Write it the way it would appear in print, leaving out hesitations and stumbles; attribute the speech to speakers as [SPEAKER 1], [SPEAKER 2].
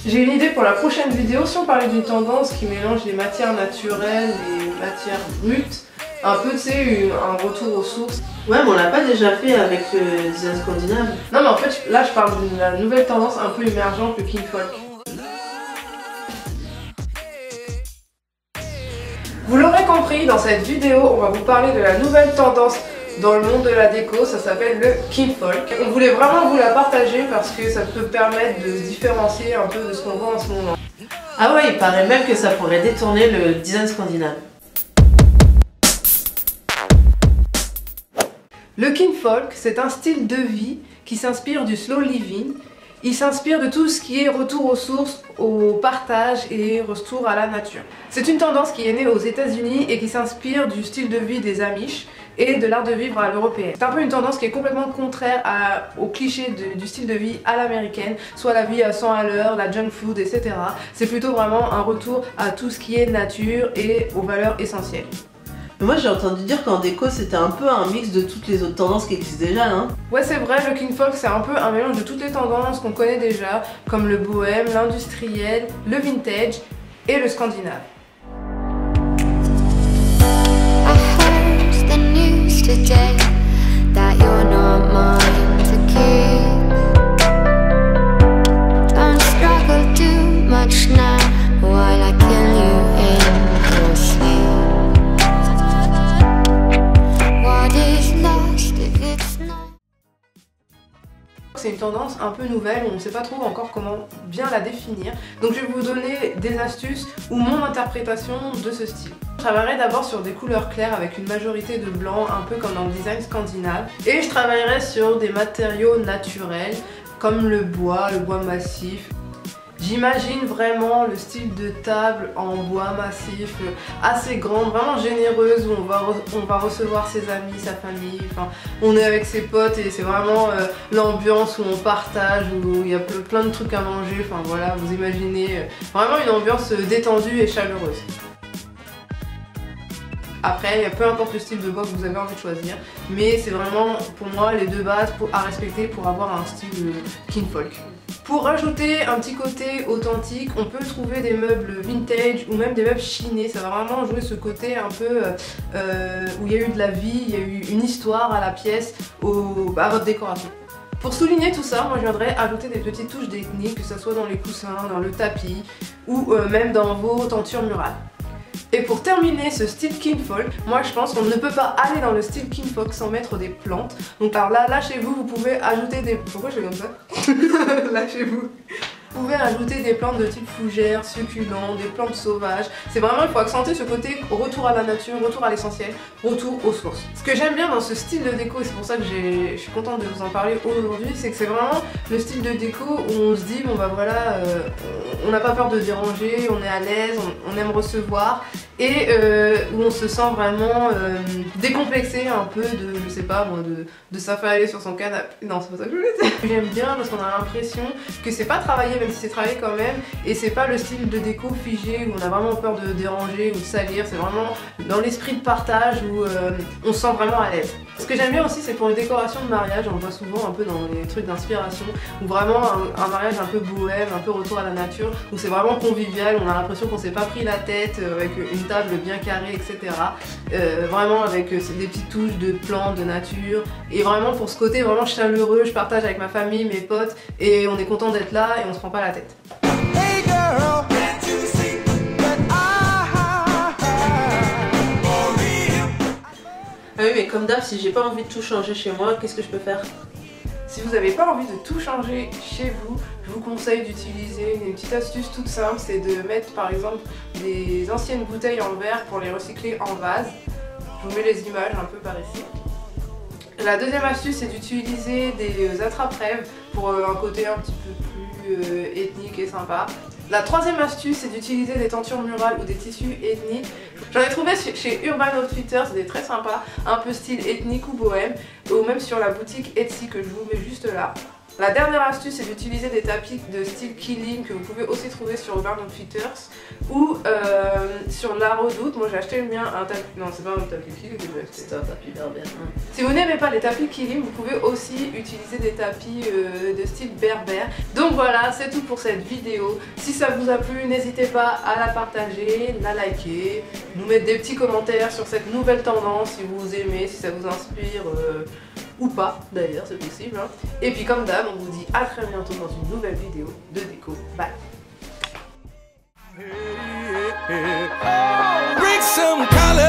[SPEAKER 1] J'ai une idée pour la prochaine vidéo. Si on parlait d'une tendance qui mélange les matières naturelles et les matières brutes, un peu, tu sais, un retour aux sources.
[SPEAKER 2] Ouais, mais on l'a pas déjà fait avec le design scandinave.
[SPEAKER 1] Non, mais en fait, là, je parle de la nouvelle tendance un peu émergente, le kinfolk. Vous l'aurez compris, dans cette vidéo, on va vous parler de la nouvelle tendance dans le monde de la déco, ça s'appelle le kinfolk. On voulait vraiment vous la partager parce que ça peut permettre de se différencier un peu de ce qu'on voit en ce moment.
[SPEAKER 2] Ah ouais, il paraît même que ça pourrait détourner le design scandinave.
[SPEAKER 1] Le kinfolk, c'est un style de vie qui s'inspire du slow living. Il s'inspire de tout ce qui est retour aux sources, au partage et retour à la nature. C'est une tendance qui est née aux États-Unis et qui s'inspire du style de vie des Amish et de l'art de vivre à l'européenne. C'est un peu une tendance qui est complètement contraire au cliché du style de vie à l'américaine, soit la vie à 100 à l'heure, la junk food, etc. C'est plutôt vraiment un retour à tout ce qui est nature et aux valeurs essentielles.
[SPEAKER 2] Mais moi j'ai entendu dire qu'en déco c'était un peu un mix de toutes les autres tendances qui existent déjà, hein.
[SPEAKER 1] Ouais, c'est vrai, le kinfolk c'est un peu un mélange de toutes les tendances qu'on connaît déjà, comme le bohème, l'industriel, le vintage et le scandinave. C'est une tendance un peu nouvelle, on ne sait pas trop encore comment bien la définir. Donc je vais vous donner des astuces ou mon interprétation de ce style. Je travaillerai d'abord sur des couleurs claires avec une majorité de blanc, un peu comme dans le design scandinave. Et je travaillerai sur des matériaux naturels comme le bois massif. J'imagine vraiment le style de table en bois massif, assez grande, vraiment généreuse, où on va recevoir ses amis, sa famille, enfin, on est avec ses potes et c'est vraiment l'ambiance où on partage, où il y a plein de trucs à manger, enfin voilà, vous imaginez vraiment une ambiance détendue et chaleureuse. Après, il y a peu importe le style de bois que vous avez envie de choisir, mais c'est vraiment pour moi les deux bases à respecter pour avoir un style kinfolk. Pour rajouter un petit côté authentique, on peut trouver des meubles vintage ou même des meubles chinés. Ça va vraiment jouer ce côté un peu où il y a eu de la vie, il y a eu une histoire à la pièce, à votre décoration. Pour souligner tout ça, moi je viendrais ajouter des petites touches d'ethnie, que ce soit dans les coussins, dans le tapis ou même dans vos tentures murales. Et pour terminer ce style kinfolk, moi je pense qu'on ne peut pas aller dans le style kinfolk sans mettre des plantes. Donc alors là chez vous, vous pouvez ajouter des... Pourquoi je fais comme ça? Là chez vous. Vous pouvez ajouter des plantes de type fougère, succulent, des plantes sauvages. C'est vraiment, il faut accentuer ce côté retour à la nature, retour à l'essentiel, retour aux sources. Ce que j'aime bien dans ce style de déco, et c'est pour ça que je suis contente de vous en parler aujourd'hui, c'est que c'est vraiment le style de déco où on se dit, bon bah voilà, on n'a pas peur de déranger, on est à l'aise, on aime recevoir, et où on se sent vraiment décomplexé un peu de, je sais pas moi, de s'affaler sur son canapé. Non, c'est pas ça que je voulais dire. J'aime bien parce qu'on a l'impression que c'est pas travaillé, même si c'est travaillé quand même, et c'est pas le style de déco figé où on a vraiment peur de déranger ou de salir, c'est vraiment dans l'esprit de partage où on se sent vraiment à l'aise. Ce que j'aime bien aussi, c'est pour les décorations de mariage, on le voit souvent un peu dans les trucs d'inspiration, où vraiment un mariage un peu bohème, un peu retour à la nature, où c'est vraiment convivial, on a l'impression qu'on s'est pas pris la tête avec une table bien carrée, etc. Vraiment avec des petites touches de plantes, de nature, et vraiment pour ce côté vraiment chaleureux, je partage avec ma famille, mes potes, et on est content d'être là et on se prend pas la tête. Hey girl,
[SPEAKER 2] ah oui, mais comme d'hab, si j'ai pas envie de tout changer chez moi, qu'est-ce que je peux faire?
[SPEAKER 1] Si vous n'avez pas envie de tout changer chez vous, je vous conseille d'utiliser une petite astuce toute simple, c'est de mettre par exemple des anciennes bouteilles en verre pour les recycler en vase. Je vous mets les images un peu par ici. La deuxième astuce, c'est d'utiliser des attrape-rêves pour un côté un petit peu plus ethnique et sympa. La troisième astuce, c'est d'utiliser des tentures murales ou des tissus ethniques. J'en ai trouvé chez Urban Outfitters, c'est très sympa, un peu style ethnique ou bohème, ou même sur la boutique Etsy que je vous mets juste là. La dernière astuce, c'est d'utiliser des tapis de style Killing que vous pouvez aussi trouver sur Urban Outfitters ou sur La Redoute. Moi j'ai acheté le mien, un tapis. Non, c'est pas un tapis Killing que j'ai acheté.
[SPEAKER 2] C'est un tapis berbère.
[SPEAKER 1] Si vous n'aimez pas les tapis Killing, vous pouvez aussi utiliser des tapis de style berbère. Donc voilà, c'est tout pour cette vidéo. Si ça vous a plu, n'hésitez pas à la partager, la liker, nous mettre des petits commentaires sur cette nouvelle tendance si vous aimez, si ça vous inspire. Ou pas d'ailleurs, c'est possible. Hein. Et puis comme d'hab, on vous dit à très bientôt dans une nouvelle vidéo de déco. Bye.
[SPEAKER 3] Bring some color.